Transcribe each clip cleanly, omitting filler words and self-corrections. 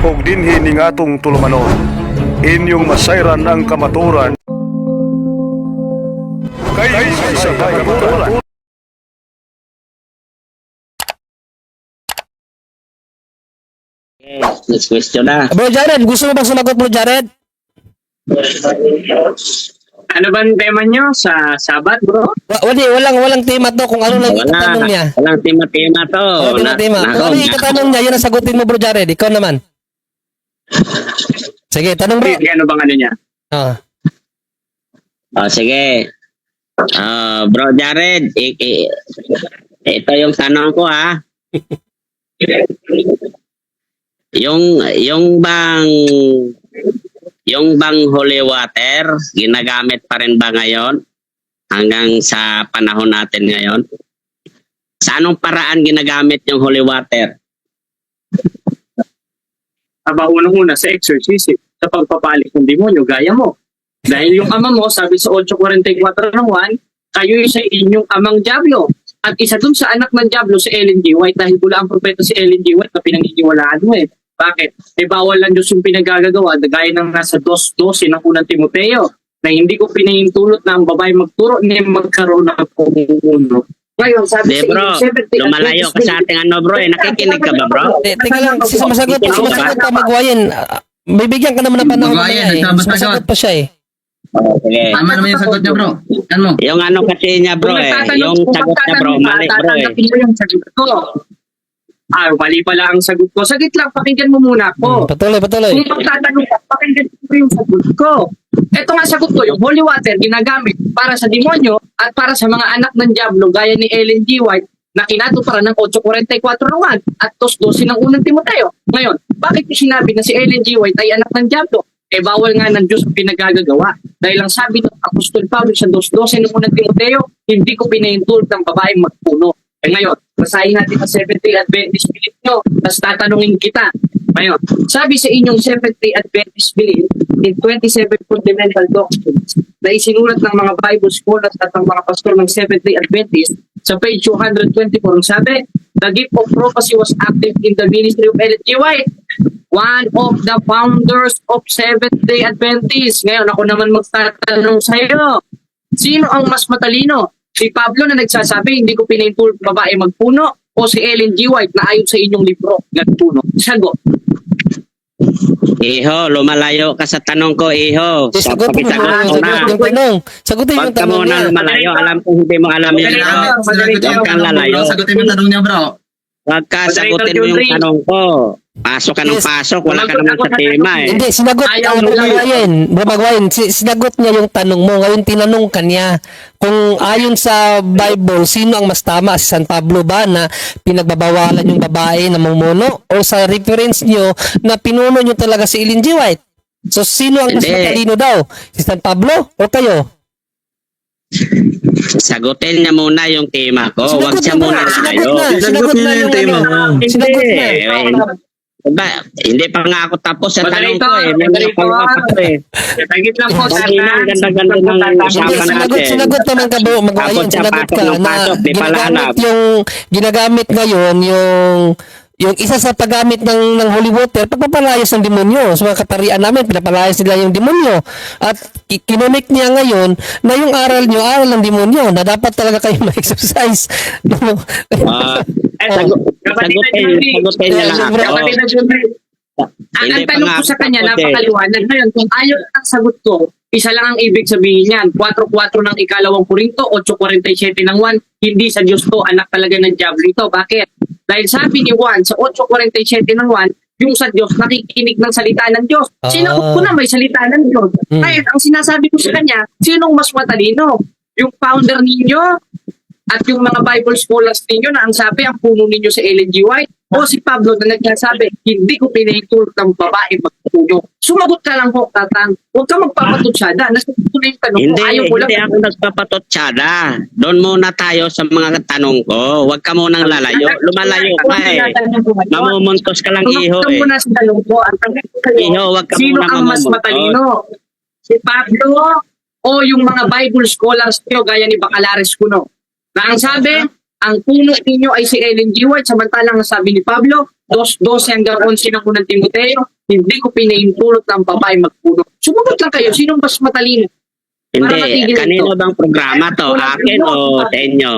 og dinhi ning atong tulumanon. Inyong masayran ang kamaturan. Kay sa kamaturan. Next question na. Bro Jared, gusto mo bang sumagot, Bro Jared? Ano ba ang tema nyo sa Sabat, bro? Walang tema to kung ano lang itatanong niya. Walang tema-tema to. Walang tema. Kung ano yung itatanong niya, yun ang sagutin mo, Bro Jared. Ikaw naman. Sige, tanong bro. Ano bang ano niya? Ah. Sige. Bro Jared, ito yung tanong ko ha. Yung bang holy water, ginagamit pa rin ba ngayon? Hanggang sa panahon natin ngayon? Sa anong paraan ginagamit yung holy water? Aba, unang-una sa exorcism, sa pagpapalit ng demonyo, gaya mo. Dahil yung ama mo, sabi sa 8:44 ng 1, kayo sa inyong amang Diablo. At isa dun sa anak ng Diablo, si Ellen G. White, dahil pula ang propeta si Ellen G. White na pinanginiwalaan mo eh. Bakit? Eh, bawal lang Diyos yung pinagagagawa, gaya ng nasa 2:12 ng unang Timoteo, na hindi ko pinahintulot na ang babae magturo ni magkaroon ng pumupuno. Ngayon, sabi De bro, lumalayo ka sa ating ano bro eh. Nakikinig ka ba bro? Teka lang, sumasagot pa Magwayin. Bibigyan ka naman ng panahon Magwayin, mamaya eh. Sumasagot pa siya eh. Okay. Tama naman yung sagot niya, bro. Ano? Yung ano kasi niya bro eh. Yung sagot niya bro, mali bro eh. Tatanggapin mo yung sagot ko. Mali pala ang sagot ko. Sagit lang, pakinggan mo muna ako. Patuloy. Kung pagtatanong ka, pakinggan mo yung sagot ko. Ito nga sagot ko, yung holy water ginagamit para sa demonyo at para sa mga anak ng Diablo gaya ni Ellen G. White na kinatuparan ng 8:44 ng 1 at 2:12 ng unang Timoteo. Ngayon, bakit sinabi na si Ellen G. White ay anak ng Diablo? Eh bawal nga ng Diyos pinagagagawa. Dahil ang sabi ng Apostol Pablo sa 2:12 ng unang Timoteo, hindi ko pinahintulot ng babaeng magpuno. Eh ngayon, basahin natin ang Seventh-day Adventist belief nyo, tapos tatanungin kita. Ngayon, sabi sa inyong Seventh-day Adventist belief in 27 fundamental doctrines na isinulat ng mga Bible scholars at ng mga pastor ng Seventh-day Adventist sa page 224, sabi, the gift of prophecy was active in the ministry of Ellen G. White, one of the founders of Seventh-day Adventist. Ngayon, ako naman magtatanong sa iyo, sino ang mas matalino? Si Pablo na nagsasabi, hindi ko pinahintulot babae magpuno, o si Ellen G. White na ayon sa inyong libro, nagpuno? Sagot. Iho, lumalayo ka sa tanong ko, iho. So, Sagutin mo pakisagot mo na. yung tanong. Sagutin Huwag yung ka tanong muna niya. lumalayo. Alam ko hindi mo alam yun. Huwag kang lalayo. Sagutin mo yung tanong niya, bro. Huwag ka sagutin mo yung tanong ko. Pasok ka ng pasok. Wala ka naman sa tema eh. Hindi, sinagot Magwayin, sinagot niya yung tanong mo. Ngayon tinanong ka niya kung ayon sa Bible, sino ang mas tama? Si San Pablo ba na pinagbabawalan yung babae na mumuno? O sa reference niyo na pinuno niyo talaga si Ellen G. White? So sino ang mas Hindi. matalino daw? Si San Pablo o kayo? Sagutin niya muna yung tema ko. Huwag siya muna lalayo. Sinagot na yung tema. Sinagot na. Hindi pa nga ako tapos sa tanong Moderator, ko eh. May mga pangkat ko eh. Tagit lang po, Kanina, ang ganda-ganda ng usapan natin. Sinagot naman ka bro, Magwayin, Tapos siya sinagot pasok ka ng na pasok, di pala alam. ginagamit ngayon yung isa sa paggamit ng holy water, pagpapalayas ng demonyo. Sa mga kaparian namin, pinapalayas nila yung demonyo. At kinunik niya ngayon na yung aral nyo, aral ng demonyo, na dapat talaga kayo ma-exercise. Sagutin niya lang ako. Kapatid na Jumri, ang Hindi pa tanong nga ko sa kanya, ako tapos eh. napakaliwanag. Ngayon, kung ayaw ang sagot ko, isa lang ang ibig sabihin niyan. 4:4 ng ikalawang Korinto, 8:47 ng 1, hindi sa Diyos to, anak talaga ng Diablo ito. Bakit? Dahil sabi ni Juan sa 8:47 ng 1, yung sa Diyos, nakikinig ng salita ng Diyos. Sinagot ko na may salita ng Diyos. Kaya ang sinasabi ko sa kanya, sinong mas matalino? Yung founder ninyo at yung mga Bible scholars ninyo na ang sabi, ang puno ninyo sa Ellen G. White, o si Pablo na nagsasabi, hindi ko pinahintulot ng babae magpuno. Sumagot ka lang po, Tatang. Huwag ka magpapatutsada. Nasagot ko na yung tanong ko. Ayaw ko lang. Hindi ako nagpapatotsada. Doon muna tayo sa mga tanong ko. Huwag ka munang lalayo. Lumalayo ka eh. Mamumuntos ka lang, iho Huwag ka eh. muna sa tanong ko. Ang tanong ko kayo, Iho, huwag ka sino muna ang mas mamumuntos. matalino? Si Pablo o yung mga Bible scholars nyo gaya ni Bacalares Kuno? Na ang sabi, ang puno ninyo ay si Ellen G. White, samantalang ang sabi ni Pablo, 2:12 hanggang 11 ng unang Timoteo, hindi ko pinahintulot ng babae magpuno. Sumagot lang kayo, sinong mas matalino? Para Hindi, matigil kanino ito. bang programa to? Akin o sa inyo?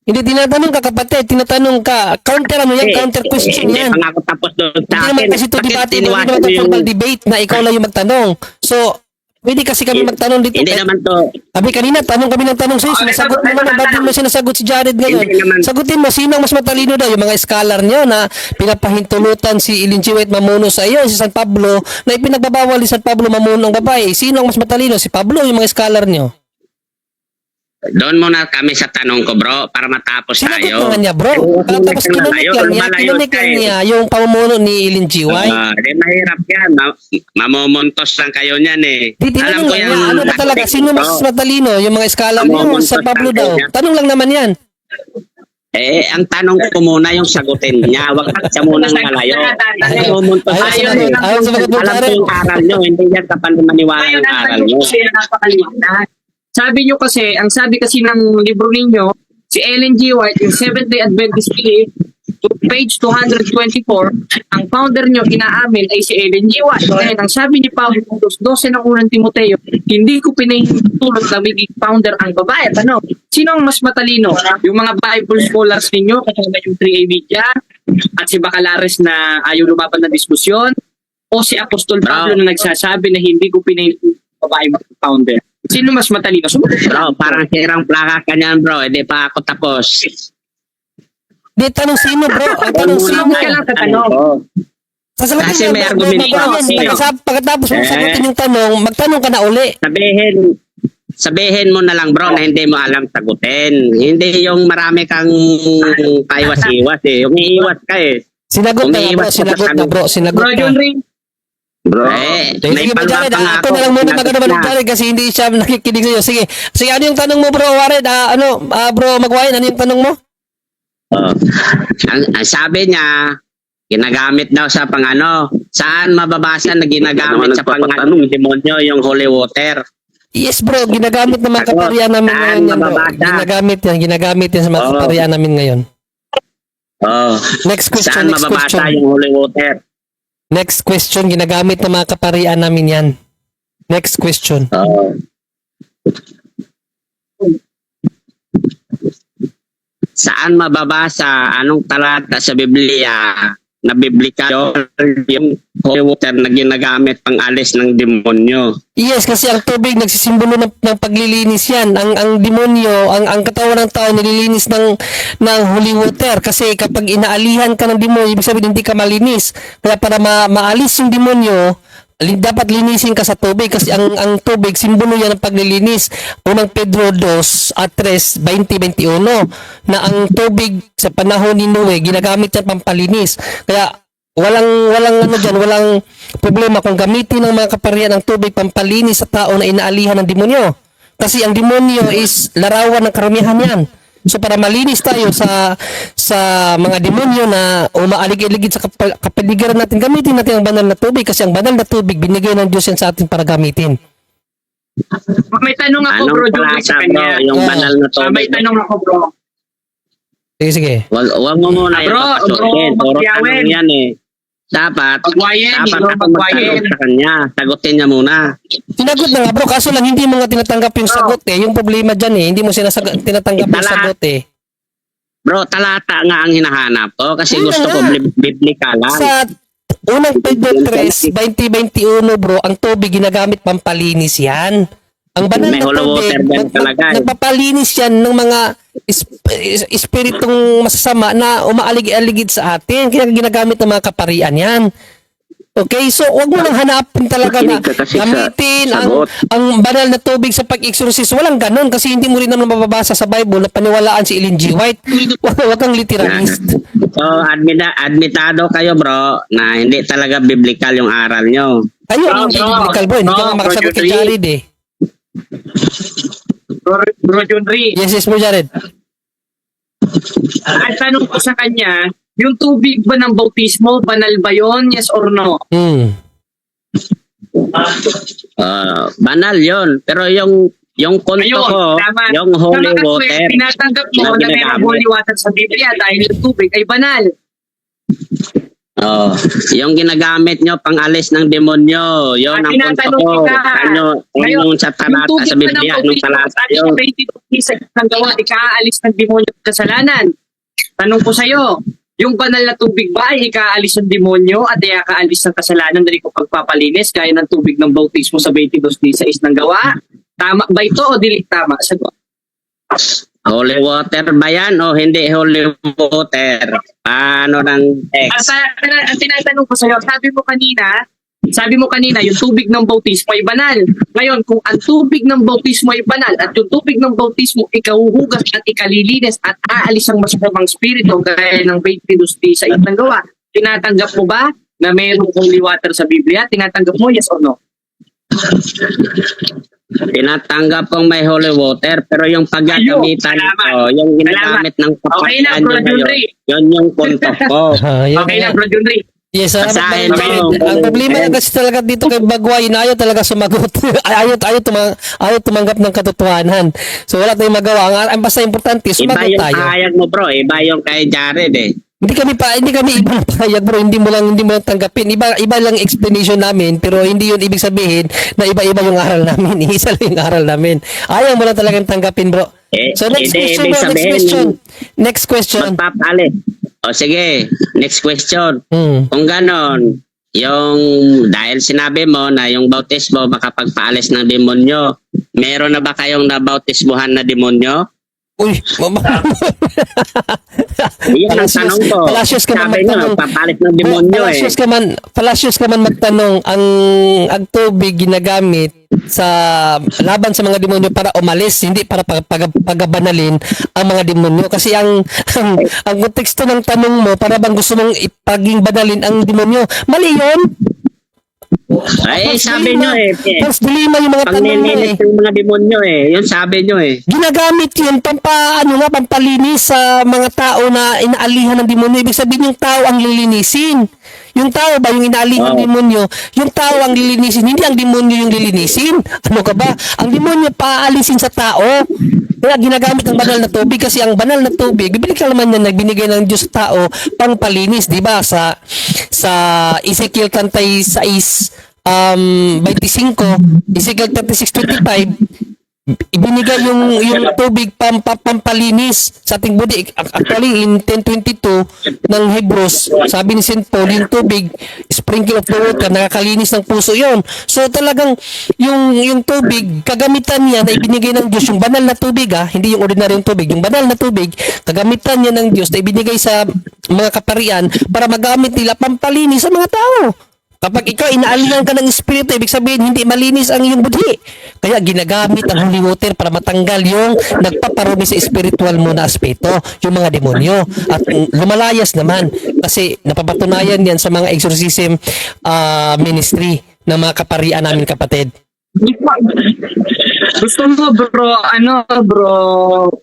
Hindi tinatanong ka kapatid, tinatanong ka. Counter ano yan, counter question Hindi yan. pa nga ako tapos doon sa Hindi naman akin. kasi ito Bakit debate, hindi tiniwasan naman mo ito yung... formal debate na ikaw lang yung magtanong. So, pwede kasi kami magtanong dito. Hindi naman to. Sabi kanina, tanong kami ng tanong sa'yo, sinasagot mo naman, ba't mo sinasagot si Jared ngayon? Hindi naman. Sagutin mo, sino ang mas matalino daw? Yung mga scholar nyo na pinapahintulutan si Ellen G. White mamuno sa iyo, si San Pablo, na ipinagbabawal ni San Pablo mamuno ng babae. Sino ang mas matalino? Si Pablo, yung mga scholar nyo? Doon muna kami sa tanong ko, bro, para matapos Sinagot tayo. naman niya, bro. Tapos kinunik lang niya yung pamumuno ni Ellen G. White. Di mahirap yan. Mamumuntos lang kayo niyan eh. Di tinanong lang niya, ano ba talaga? Sino mas bro. matalino? Yung mga scholar nyo o si San Pablo daw? Tanong lang naman yan. Ang tanong ko muna yung sagutin niya. Huwag ka siya munang malayo. Kasi mumuntos Ayaw sumagot mo, alam ko Jared. yung aral nyo. Hindi yan kapag maniwala Ngayon, yung ang aral tanong nyo. kasi napakaliwanag. Sabi nyo kasi, ang sabi kasi ng libro ninyo, si Ellen G. White, yung Seventh-day Adventist Belief, page 224, ang founder nyo inaamin ay si Ellen G. White. Ngayon, ang sabi ni Pablo 12 ng unang Timoteo, hindi ko pinahintulot na maging founder ang babae. Ano? Sino ang mas matalino? Yung mga Bible scholars ninyo, kasama yung 3A Media, at si Bacalares na ayaw lumaban na diskusyon, o si Apostol Pablo na nagsasabi na hindi ko pinahintulot ang babae maging founder? Sino mas matalino? Bro, parang sirang plaka ka niyan, bro. Hindi pa ako tapos. Di, tanong sino, bro? Ang tanong sino? ka lang sa tanong. Sasagutin Kasi niya, may bro, argumento bro, kasi. pagkatapos mo sagutin yung tanong, magtanong ka na uli. Sabihin mo na lang, bro, na hindi mo alam sagutin. Hindi yung marami kang paiwas-iwas eh. Yung iiwas ka eh. Sinagot na nga, bro. Sinagot na, bro. Sinagot Bro, na. John Ring, Bro, Sige, may sige, palwa Jared, pa nga ako na lang muna magano ba ng Jared kasi hindi siya nakikinig sa'yo. Sige, sige, ano yung tanong mo, bro, Jared? Bro, Magwain, ano yung tanong mo? Ang sabi niya, ginagamit daw sa pangano. Saan mababasa na ginagamit sa panganong demonyo yung holy water? Yes, bro, ginagamit ng mga Ako, kaparian namin saan ngayon yan, bro. mababasa? Ginagamit yan sa mga Oo. kaparian namin ngayon. Oh, Next question, saan next mababasa question. yung holy water? Next question, ginagamit ng mga kaparian namin yan. Next question. Oh. Saan mababasa anong talata sa Biblia na biblika yung holy water na ginagamit pang alis ng demonyo? Yes, kasi ang tubig nagsisimbolo ng paglilinis yan. Ang demonyo, ang katawan ng tao nililinis ng holy water. Kasi kapag inaalihan ka ng demonyo, ibig sabihin hindi ka malinis. Kaya para maalis yung demonyo, dapat linisin ka sa tubig kasi ang tubig, simbolo yan ng paglilinis. Unang Pedro 2 at 3, 20-21 na ang tubig sa panahon ni Noe, ginagamit yan pampalinis. Kaya walang problema kung gamitin ng mga kaparian ang tubig pampalinis sa tao na inaalihan ng demonyo. Kasi ang demonyo is larawan ng karamihan yan. So para malinis tayo sa mga demonyo na umaalig-aligid sa kapaligiran natin, gamitin natin ang banal na tubig kasi ang banal na tubig binigay ng Diyos yan sa atin para gamitin. may tanong ako, Anong bro, John Ring, sa plaka, bro, kanya. yung banal na May tubig? tanong ako, bro. Sige. Wag mo muna Bro, ipapasukin. bro, Puro Magyawen. tanong yan eh. Dapat Magwayen, bro, ako Magwayen. magtanong sa kanya. Sagutin niya muna. Sinagot na nga bro, kaso lang hindi mo nga tinatanggap yung sagot eh. Yung problema dyan eh, hindi mo tinatanggap yung sagot eh. Bro, talata nga ang hinahanap ko kasi Yun gusto na ko nga. biblika lang. Sa unang Pedro 3, 20-21 bro, ang tubig ginagamit pampalinis yan. Ang banal May na holy tubig, water din talaga eh. nagpapalinis yan ng mga espiritong masasama na umaalig-aligid sa atin. Kaya ginagamit ng mga kaparian yan. Okay, so wag mo nang hanapin talaga na Makinig ka kasi sa gamitin sagot. ang banal na tubig sa pag-exorcist. Walang ganun kasi hindi mo rin naman mababasa sa Bible na paniwalaan si Ellen G. White. Wag kang literalist. So, admitado kayo bro na hindi talaga biblical yung aral nyo. Kayo ang hindi Bro, biblical bro. Hindi ka bro, nga makasagot bro, kay Jared eh. Bro, John Ring, Yes mo Jared. ang tanong ko sa kanya, yung tubig ba ng bautismo, banal ba yun? Yes or no? Banal yon. Pero yung konto Ayun, ko, tama. yung holy Sa mga water. kwento, tinatanggap mo na na may ginagamit. holy water sa Biblia dahil yung tubig ay banal. Oh, yung ginagamit nyo pang alis ng demonyo, yun ang punto Tinatanong ko. kita. Ano sa talata sa Biblia, anong talata yun? 22 sa ng gawa, ikaalis ng demonyo at kasalanan. Tanong ko sa'yo, yung banal na tubig ba ay ikaalis ng demonyo at ikaalis ng kasalanan dali ko pagpapalinis gaya ng tubig ng bautismo sa 22:16 ng gawa? Tama ba ito o dili tama? Sagot. Holy water ba yan o hindi holy water? Paano ng text? Ang tinatanong ko sa'yo, sabi mo kanina, yung tubig ng bautismo ay banal. Ngayon, kung ang tubig ng bautismo ay banal at yung tubig ng bautismo ikahuhugas at ikalilinis at aalis ang masasamang spirito gaya ng 22 sa ng gawa, tinatanggap mo ba na mayroong holy water sa Biblia? Tinatanggap mo, yes or no? Tinatanggap kong may holy water pero yung paggagamitan ko, yung ginagamit ng Okay na, kapatian Bro nyo ngayon, Junri. yun yung punto ko. Okay na, Bro Junri. Yes, Basahin mo. ang problema lang kasi talaga dito kay Bagway, na ayaw talaga sumagot. ayaw tumanggap ng katotohanan. So wala tayong magawa. Ang basta importante, Iba sumagot yung tayo. pahayag mo bro, iba yung kay Jared eh. Hindi kami ibang pahayag, bro. Hindi mo lang tanggapin. Iba lang explanation namin, pero hindi yun ibig sabihin na iba-iba yung aral namin. Isa lang yung aral namin. Ayaw mo lang talagang tanggapin, bro. So next question, ibig bro. sabihin, Next question. magpapalit. O sige, next question. Hmm. Kung ganon, yung dahil sinabi mo na yung bautismo makapagpaalis ng demonyo, meron na ba kayong nabautismuhan na demonyo? Uy, mama. Yan ang tanong ko. Palasios ka man Sabi nyo, magtanong. papalit ng demonyo eh. Palasios ka man magtanong ang tubig ginagamit sa laban sa mga demonyo para umalis, hindi para pagabanalin ang mga demonyo. Kasi ang konteksto ng tanong mo, para bang gusto mong ipaging banalin ang demonyo. Mali yun. Ay, sabi nyo eh. False dilemma yung mga Pag tanong mo eh. nilinis yung mga demonyo eh. Yun sabi nyo eh. Ginagamit yun pampalinis sa mga tao na inaalihan ng demonyo. Ibig sabihin yung tao ang lilinisin. Yung tao ba yung inaalihan ng demonyo? Yung tao ang lilinisin, hindi ang demonyo yung lilinisin. Ano ka ba? Ang demonyo paalisin sa tao. Kaya ginagamit ang banal na tubig kasi ang banal na tubig, bibili ka naman yan, nagbinigay ng Diyos sa tao pang palinis, di ba? Sa Ezekiel 36, 25, Ezekiel 36:25, ibinigay yung tubig pampalinis sa ating body. Actually in 10:22 ng Hebrews, sabi ni St. Paul, yung tubig sprinkle of the water, nakakalinis ng puso yon. So talagang yung tubig, kagamitan niya na ibinigay ng Diyos, yung banal na tubig, hindi yung ordinaryong tubig, yung banal na tubig, kagamitan niya ng Diyos na ibinigay sa mga kaparian para magamit nila pampalinis sa mga tao. Kapag ikaw inaalihan ka ng espiritu, ibig sabihin hindi malinis ang iyong budhi. Kaya ginagamit ang holy water para matanggal yung nagpaparumi sa spiritual mo na aspeto, yung mga demonyo. At lumalayas naman kasi napapatunayan yan sa mga exorcism ministry ng mga kaparian namin, kapatid. Gusto mo bro,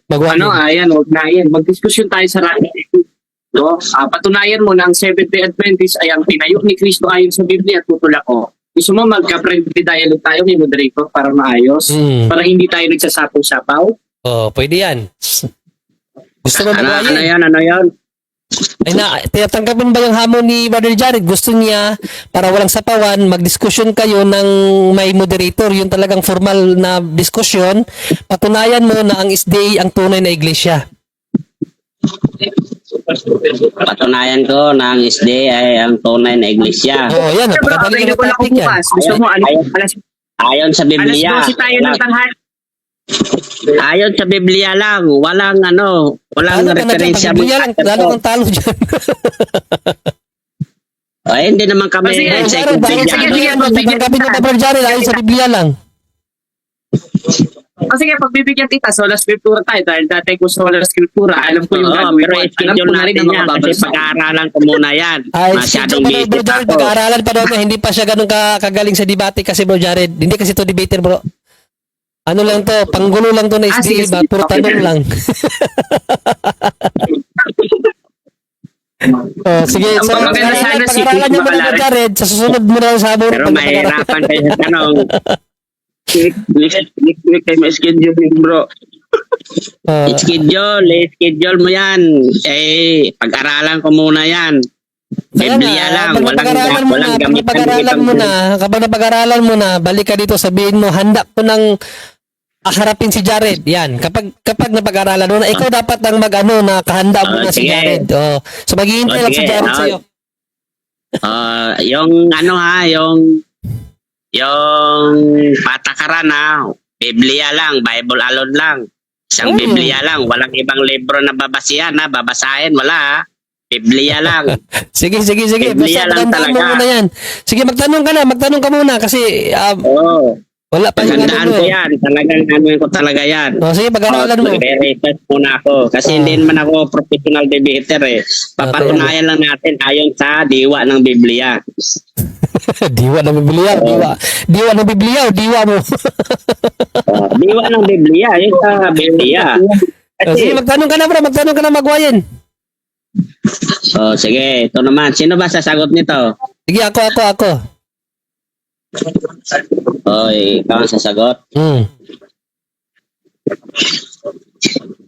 Magwali. ayan, wag na yan. Magdiskusyon tayo sa radio. No? Patunayan mo na ang Seventh-day Adventist ay ang tinayo ni Kristo ayon sa Biblia at tutulak ko. Gusto mo magka-friendly dialogue tayo, may moderator para maayos? Para hindi tayo nagsasapaw-sapaw? Oh, pwede yan. Gusto mo Ano magwali? yan? Ay na, tinatanggapin ba yung hamon ni Brother Jared? Gusto niya, para walang sapawan, magdiskusyon kayo ng may moderator, yung talagang formal na diskusyon. Patunayan mo na ang SDA ang tunay na iglesia. Patunayan ko na ang SDA ay ang tunay na iglesia. Oo, yan. Bro, Napakadali na available ako topic yan. bukas. Gusto mo, Ayon sa Biblia. alas 12 tayo ng tanghali. Ayon sa Biblia lang, walang Ano ka na dyan? referensya. Pagbibigyan lang, lalo kang talo dyan. Ay, hindi naman kami Sige, second Jared, Biblia. sige, Tanggapin mo Brother Jared, ayon sa Biblia lang. Sige, pagbibigyan kita, sola scriptura tayo dahil dati ko sola scriptura. Alam ko yung Oo, gagawin pero ko. Alam schedule ko na rin natin ang mga yan kasi babasa. pag-aaralan ko muna yan. Ay, Masyadong Bro busy Jared, ako. pag-aaralan pa daw niya, hindi pa siya ganun kagaling sa debate kasi Bro Jared. Hindi kasi to debater, bro. Ano lang to, panggulo lang to na sige, SDA ba? sige. Puro Okay. tanong lang. Oh, sige, so, Maganda sana si pag-aralan niyo muna Bacalari. Bro Jared, sa susunod mo na sa abon. Pero mahirapan kayo sa tanong. Next week kayo ma-schedule bro. I-schedule mo yan. Pag-aralan ko muna yan. Kaya Biblia lang, kapag napag-aralan mo na, walang kapag gamit napag-aralan mo na, kapag napag-aralan mo na, balik ka dito, sabihin mo, handa ko nang harapin si Jared. Yan. Kapag napag-aralan mo na, ikaw dapat ang mag-ano na kahanda mo na si sige. Jared. Oh. So maghihintay lang si Sige, Jared sa'yo. Yung ano ha, yung patakaran ha, Biblia lang, Bible alone lang. Isang Biblia lang, walang ibang libro na babasihan ha, babasahin, wala ha. Biblia lang. Sige. Biblia Basta lang magandaan mo talaga. muna yan. Sige, magtanong ka muna kasi Oo. wala pa yung Pagandaan ano ko mo. yan. Talagang anuin ko talaga yan. Oh, sige, pag-aralan mo. Research muna ako. Kasi hindi naman ako professional debater eh. Papatunayan lang natin ayon sa diwa ng Biblia. Diwa ng Biblia, diwa ng Biblia o diwa mo? Diwa ng Biblia. Yung sa Biblia. Sige, Kasi, magtanong ka na magwayin. sige. Ito naman. Sino ba sasagot nito? Sige, ako. Ikaw ang sasagot.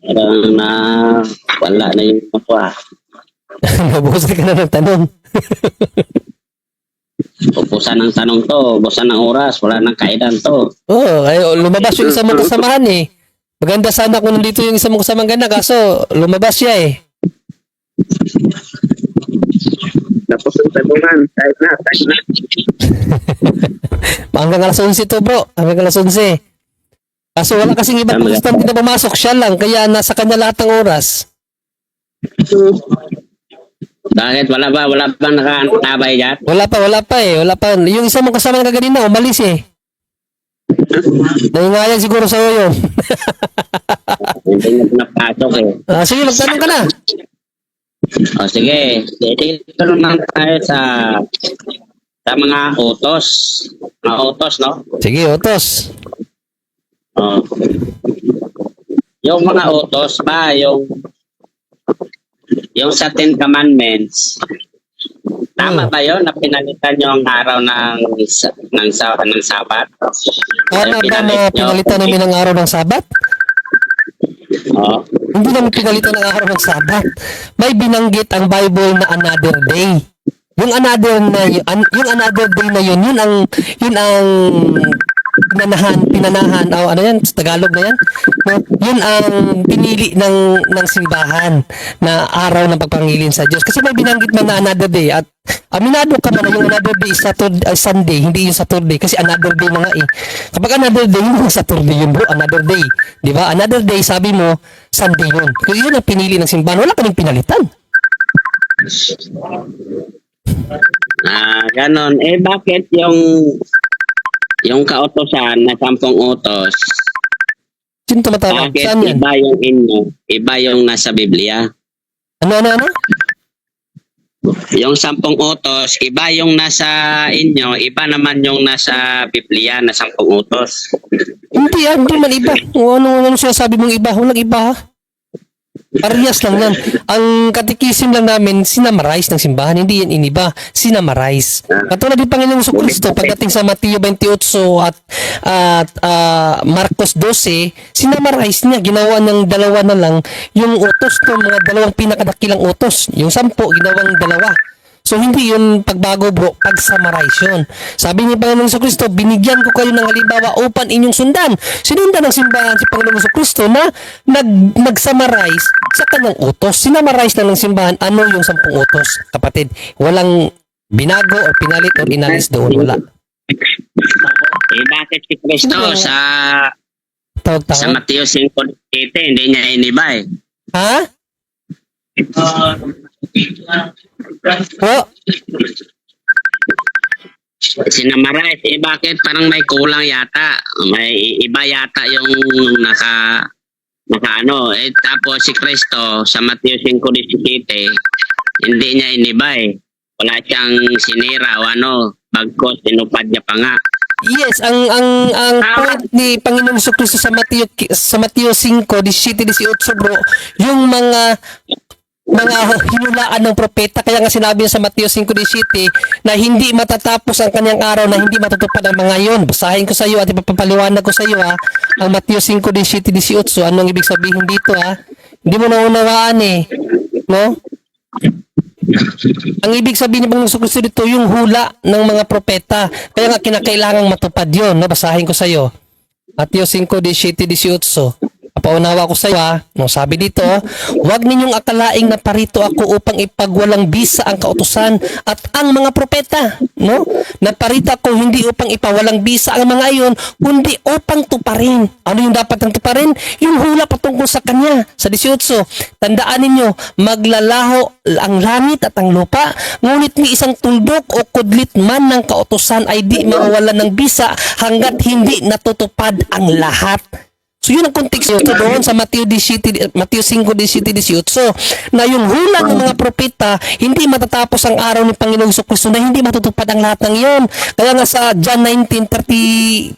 Parang wala na yung ako ah. Nabusan ka na ng tanong. Ubusan ng tanong to, ubusan ng oras, wala nang kaidan to. Ay, lumabas yung isang mong kasamahan eh. Maganda sana kung nandito yung isang mong kasamang ganda, kaso lumabas siya eh. Tapos ang tanungan, kahit na. Hanggang alas 11 to bro, hanggang alas 11. Kaso wala kasing ibang protestante na pumasok, siya lang, kaya nasa kanya lahat ng oras. Bakit? Wala pa nakatabay dyan? Wala pa eh, Yung isang mong kasama na kaganina, umalis eh. Nahingayan siguro sa'yo yun. Hindi na napasok eh. Sige, magtanong ka na. Sige. Dito naman tayo sa mga utos. Mga utos, no? Sige, utos. Yung mga utos ba, yung sa Ten Commandments, tama ba yun na pinalitan nyo ang araw ng Sabat? Tama ba na pinalitan namin ang araw ng Sabat? Oo. Hindi namin pinalitan ang araw ng Sabat. May binanggit ang Bible na another day. Yung another day na yun ang pinanahan o ano yan sa Tagalog na yan, no? Yun ang pinili ng simbahan na araw ng pagpangilin sa Diyos kasi may binanggit man na another day at aminado ka man na yung another day is Sunday, hindi yung Saturday kasi another day na nga eh. Kapag another day, hindi Saturday yun bro, another day, di ba? Another day, sabi mo Sunday yun, kasi yun ang pinili ng simbahan, wala kaming pinalitan. Ganon. Bakit yung kautosan na 10 utos, Sino tumatawag? bakit Saan yan? iba yung inyo, iba yung nasa Biblia? Ano? Yung 10 utos, iba yung nasa inyo, iba naman yung nasa Biblia na 10 utos. Hindi man iba. Ano sinasabi mong iba? Walang iba ha? Parehas lang yan. Ang katikisim lang namin, sinamarize ng simbahan. Hindi yan iniba. Sinamarize. Katulad ng Panginoong Kristo pagdating sa Mateo 28 at Marcos 12, sinamarize niya. Ginawa ng dalawa na lang yung utos ng mga dalawang pinakadakilang utos. Yung 10, ginawang dalawa. So hindi yun pagbago bro, pag-summarize yun. Sabi ni Panginoong Kristo, binigyan ko kayo ng halimbawa upang inyong sundan. Sinundan ng simbahan si Panginoong Kristo na nag-summarize sa kanyang utos. Sinamarize na ng simbahan ano yung 10 utos. Kapatid, walang binago o pinalit o inalis doon. Wala. Bakit si Kristo sa Tawag-tawag. Mateo 5:7 hindi niya iniba eh? Ha? Bro? Sinamarize, bakit parang may kulang yata? May iba yata yung naka ano. Tapos si Kristo sa Mateo 5:17, hindi niya iniba eh. Wala siyang sinira o ano, bagkos tinupad niya pa nga. Yes, ang point ni Panginoong Kristo sa Mateo 5:17-18 bro, yung mga hinulaan ng propeta, kaya nga sinabi niya sa Mateo 5:17 na hindi matatapos ang kanyang araw, na hindi matutupad ang mga yon. Basahin ko sa iyo at ipapaliwanag ko sa iyo ang Mateo 5:17-18. Anong ibig sabihin dito Hindi mo naunawaan no? Ang ibig sabihin ni Panginoong Kristo dito, yung hula ng mga propeta. Kaya nga kinakailangang matupad yun. No? Basahin ko sa iyo. Mateo 5:17-18. Papaunawa ko sa iyo, ha? No, sabi dito, huwag ninyong akalaing naparito ako upang ipagwalang bisa ang kautusan at ang mga propeta. No? Naparito ako hindi upang ipawalang bisa ang mga iyon, kundi upang tuparin. Ano yung dapat ng tuparin? Yung hula patungkol sa kanya. Sa 18, tandaan ninyo, maglalaho ang langit at ang lupa, ngunit ni isang tuldok o kudlit man ng kautusan ay di mawawalan ng bisa hanggat hindi natutupad ang lahat. So yun ang konteksto doon sa Mateo 5:17-18 na yung hula ng mga propeta hindi matatapos ang araw ni Panginoong Jesucristo na hindi matutupad ang lahat ng iyon. Kaya nga sa John 19:37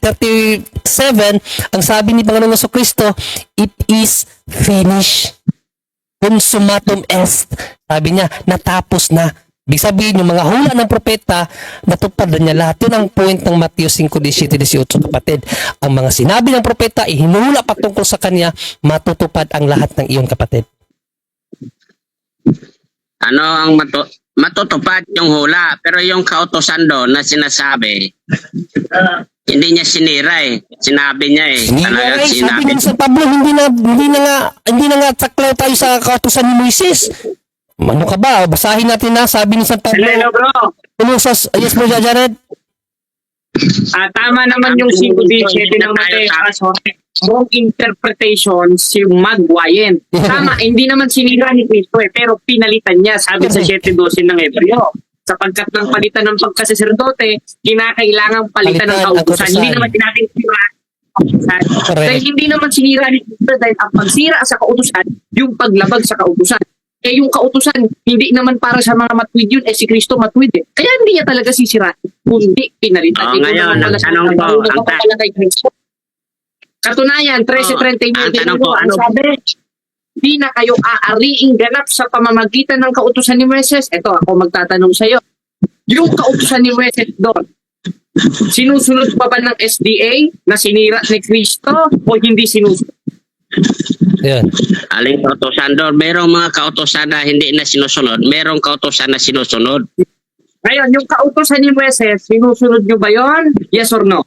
ang sabi ni Panginoong Jesucristo, it is finished. Consummatum est. Sabi niya, natapos na. Ibig sabihin, yung mga hula ng propeta, natupad na niya lahat. Yun ang point ng Mateo 5:17-18, kapatid. Ang mga sinabi ng propeta, ihinula patungkol sa kanya, matutupad ang lahat ng iyon, kapatid. Ano ang matutupad yung hula, pero yung kautosan doon na sinasabi, hindi niya sinira eh. Sinabi niya eh. Talagang Sabi sinabi. nga sa Pablo, hindi na nga saklaw tayo sa kautosan ni Moises. Ano ka ba? Basahin natin na, sabi ni San Pablo. Hello bro. Yes, bro, Jared. Tama naman yung 5:17 ng Mateo. Kaso, wrong interpretation si Magwayen. Tama, hindi naman sinira ni Cristo eh, pero pinalitan niya, sabi sa 7:12 ng Hebreo. Sapagkat ng palitan ng pagkasaserdote, kinakailangan palitan ng kautusan. Hindi naman natin sinira ang kautusan. Dahil hindi naman sinira ni Cristo dahil ang pagsira sa kautusan, yung paglabag sa kautusan. Eh yung kautusan, hindi naman para sa mga matwid yun, si Cristo matwid eh. Kaya hindi niya talaga sisirain, kundi pinalitan. Ngayon, ang tanong ko, Katunayan, 13:39 ang tanong ko, ang sabi, di na kayo aariing ganap sa pamamagitan ng kautusan ni Moises. Ito, ako magtatanong sa iyo. Yung kautusan ni Moises doon, sinusunod pa ba ng SDA na sinira ni Cristo o hindi sinusunod? Yan. Aling kautosan doon, merong mga kautosan na hindi na sinusunod, merong kautosan na sinusunod. Ngayon, yung kautosan ni Moises, sinusunod nyo ba yon? Yes or no?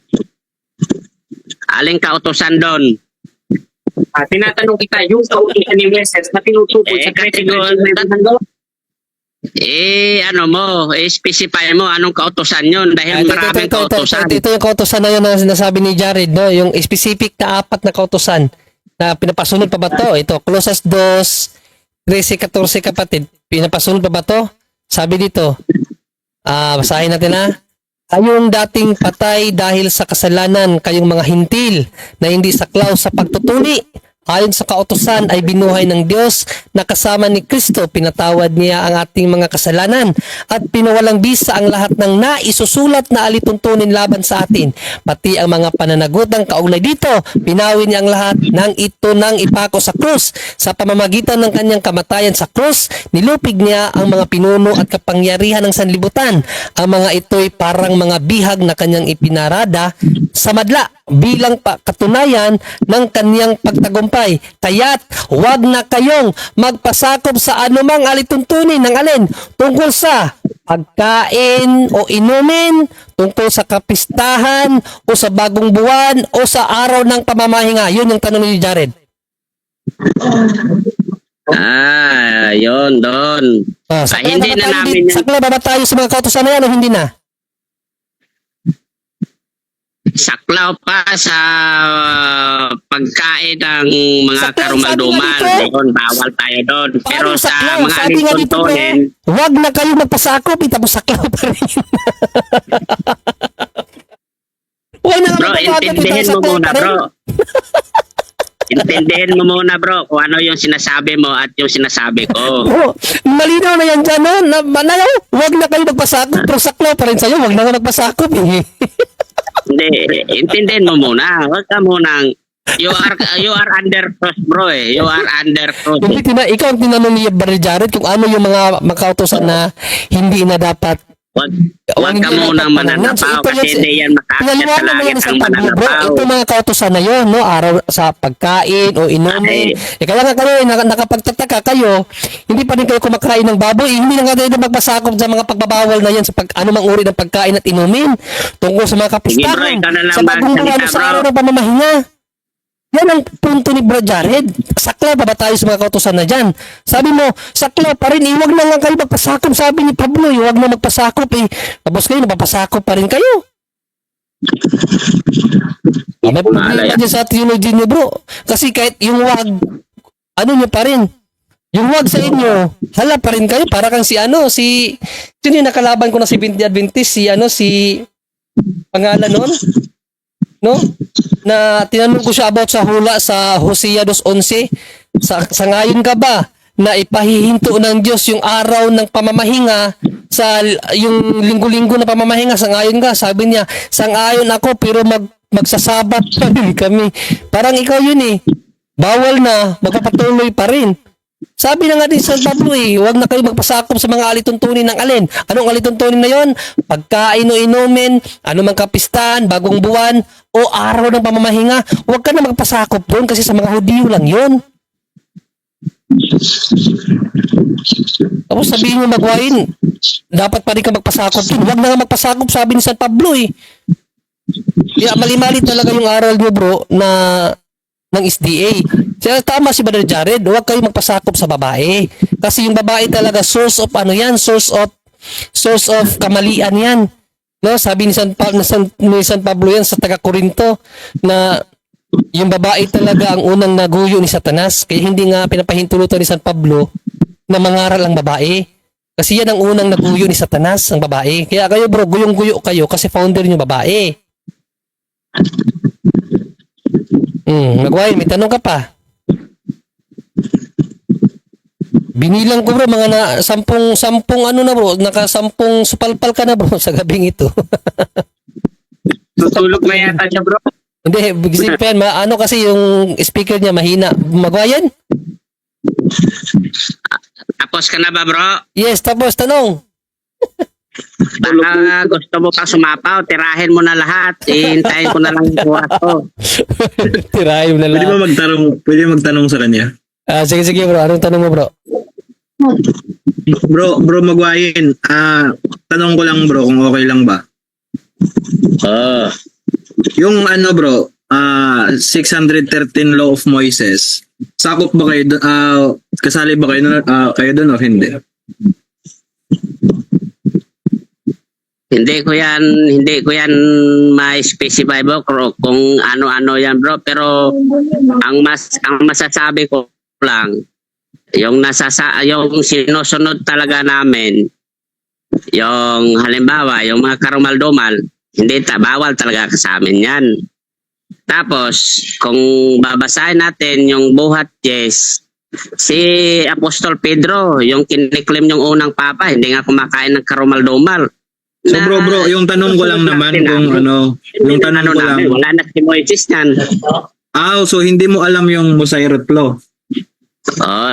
Aling kautosan doon? Tinatanong kita, yung kautosan ni Moises na tinutukoy sa ano mo, specify mo anong kautosan yun dahil maraming kautosan. Ito yung kautosan na yun na sinasabi ni Jared, no? Yung specific na 4 na kautosan na pinapasunod pa ba to? Ito, Colosas 2:13-14, kapatid. Pinapasunod pa ba to? Sabi dito, basahin natin na. Kayong dating patay dahil sa kasalanan, kayong mga hintil na hindi saklaw sa pagtutuli, ayon sa kautusan ay binuhay ng Diyos na kasama ni Kristo, pinatawad niya ang ating mga kasalanan at pinawalang bisa ang lahat ng naisusulat na alituntunin laban sa atin. Pati ang mga pananagutang kaugnay dito, pinawin niya ang lahat ng ito nang ipako sa krus. Sa pamamagitan ng kanyang kamatayan sa krus, nilupig niya ang mga pinuno at kapangyarihan ng sanlibutan. Ang mga ito'y parang mga bihag na kanyang ipinarada sa madla bilang katunayan ng kanyang pagtagumpay. Kaya't huwag na kayong magpasakop sa anumang alituntunin ng alin tungkol sa pagkain o inumin, tungkol sa kapistahan o sa bagong buwan o sa araw ng pamamahinga. Yun yung tanong ni Jared. Yun doon. Hindi na namin Sakla ba tayo sa mga kautusan na yan o hindi na? saklaw pa sa pagkain ng mga karumalduman. Doon, bawal tayo doon. Pero sa mga alituntunin, huwag na kayo magpasakop, tapos saklaw pa rin. Bro, intindihin mo muna, bro. Intindihin mo muna, bro, kung ano yung sinasabi mo at yung sinasabi ko. Malinaw na yan dyan, no? Huwag na kayo magpasakop, pero saklaw pa rin sa'yo. Huwag na kayo magpasakop, eh. Hindi, intindihin mo muna. Huwag ka munang, you are under cross, bro, eh. You are under cross. Ikaw ang tinanong ni Brother Jared kung ano yung mga makautosan na hindi na dapat Huwag ka munang mananapaw kasi hindi yan makakit sa langit ang mananapaw. Ito mga kautusan na yun, no? Araw sa pagkain o inumin. Kaya nga kayo, nakapagtataka kayo, hindi pa rin kayo kumakain ng baboy. Hindi na kayo magpasakop sa mga pagbabawal na yan sa anumang uri ng pagkain at inumin. Tungkol sa mga kapistahan. Sige, bro, ikaw na lang Sa bagong magsalita, buwan sa bro. araw ng pamamahinga. Yan ang punto ni Bro Jared. Sakla pa ba tayo sa mga kautusan na dyan? Sabi mo, sakla pa rin. Huwag na lang kayo magpasakop. Sabi ni Pablo, huwag na magpasakop. Tapos kayo, napapasakop pa rin kayo. May problema dyan sa theology niyo, bro. Kasi kahit yung wag, ano nyo pa rin. Yung wag sa inyo, hala pa rin kayo. Para kang sino yung nakalaban ko na si Binti Adventist, si pangalan nun? No? Na tinanong ko siya about sa hula sa Hosea 2:11. Sa ngayon ka ba na ipahihinto ng Diyos yung araw ng pamamahinga sa yung linggo-linggo na pamamahinga? Sa ngayon ka, sabi niya, sang-ayon ako pero magsasabat pa rin kami. Parang ikaw yun eh. Bawal na, magpapatuloy pa rin. Sabi na nga din sa Pablo huwag na kayo magpasakop sa mga alituntunin ng alin. Anong alituntunin na yon? Pagkain o inumin, anumang kapistahan, bagong buwan, o araw ng pamamahinga. Huwag ka na magpasakop doon kasi sa mga Hudiyo lang yon. Tapos sabihin mo magwain, dapat pa rin ka magpasakop doon. Huwag na nga magpasakop, sabi ni San Pablo Kaya mali-mali talaga yung aral niyo, bro, ng SDA. Kaya tama si Brother Jared, huwag kayo magpasakop sa babae. Kasi yung babae talaga source of kamalian yan. No, sabi ni San Pablo yan sa taga-Korinto na yung babae talaga ang unang naguyo ni Satanas. Kaya hindi nga pinapahintulutan ni San Pablo na mangaral ang babae. Kasi yan ang unang naguyo ni Satanas, ang babae. Kaya kayo bro, guyong-guyo kayo kasi founder niyo babae. Magwain, may tanong ka pa. Binilang ko bro, mga sampung ano na bro, nakasampung supalpal ka na bro sa gabing ito. Tutulog na yata siya, bro. Hindi, gising pa yan. Ano kasi yung speaker niya mahina. Magwayan? Tapos ka na ba, bro? Yes, tapos tanong. Baka gusto mo pa sumapaw, tirahin mo na lahat. Ihintayin ko na lang yung buhat ko. Tirahin mo na lang. Pwede magtanong sa kanya. Sige bro, anong tanong mo bro? Bro Magwayin, tanong ko lang bro kung okay lang ba? Yung ano bro, 613 Law of Moses, sakop ba kayo, kasali ba kayo doon o hindi? Hindi ko yan ma-specify bro kung ano-ano yan bro, pero ang masasabi ko lang yung sinusunod talaga namin, yung halimbawa yung mga karumal-dumal, hindi bawal talaga sa amin yan. Tapos kung babasahin natin yung buhat si Apostol Pedro, yung kiniklaim yung unang papa, hindi nga kumakain ng karumal-dumal. So bro, yung tanong ko lang naman kung yung tanong ko lang. Wala na si Moises yan. So hindi mo alam yung Mosairot Law?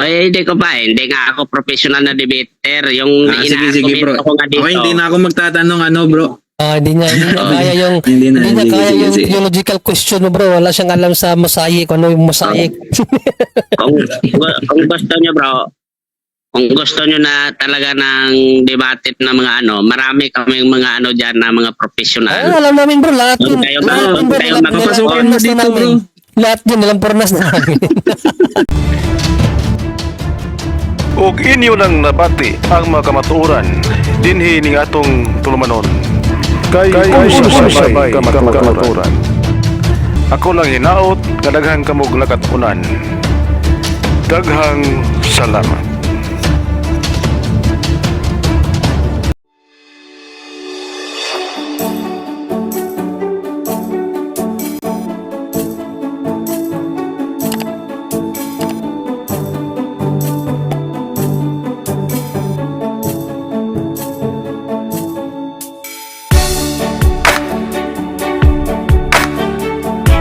Hindi ko pa hindi nga ako professional na debater. Yung sige bro. ko nga dito. Okay, hindi na ako magtatanong bro. Hindi niya kaya yung theological question mo bro. Wala siyang alam sa mosaic, ano yung mosaic. Kung gusto niyo bro, kung gusto nyo na talaga ng debate na mga marami kaming mga dyan na mga professional. Alam namin bro, lahat yun. Kayo Papasukin mo dito bro. Lahat yun, nilang pornas namin. Ug inyo nang nabati ang mga kamatuoran dinhi ning atong tulumanon. Kay sabay kamatuoran. Ako lang hinaot, kadaghang kamog lakatunan. Daghang salamat.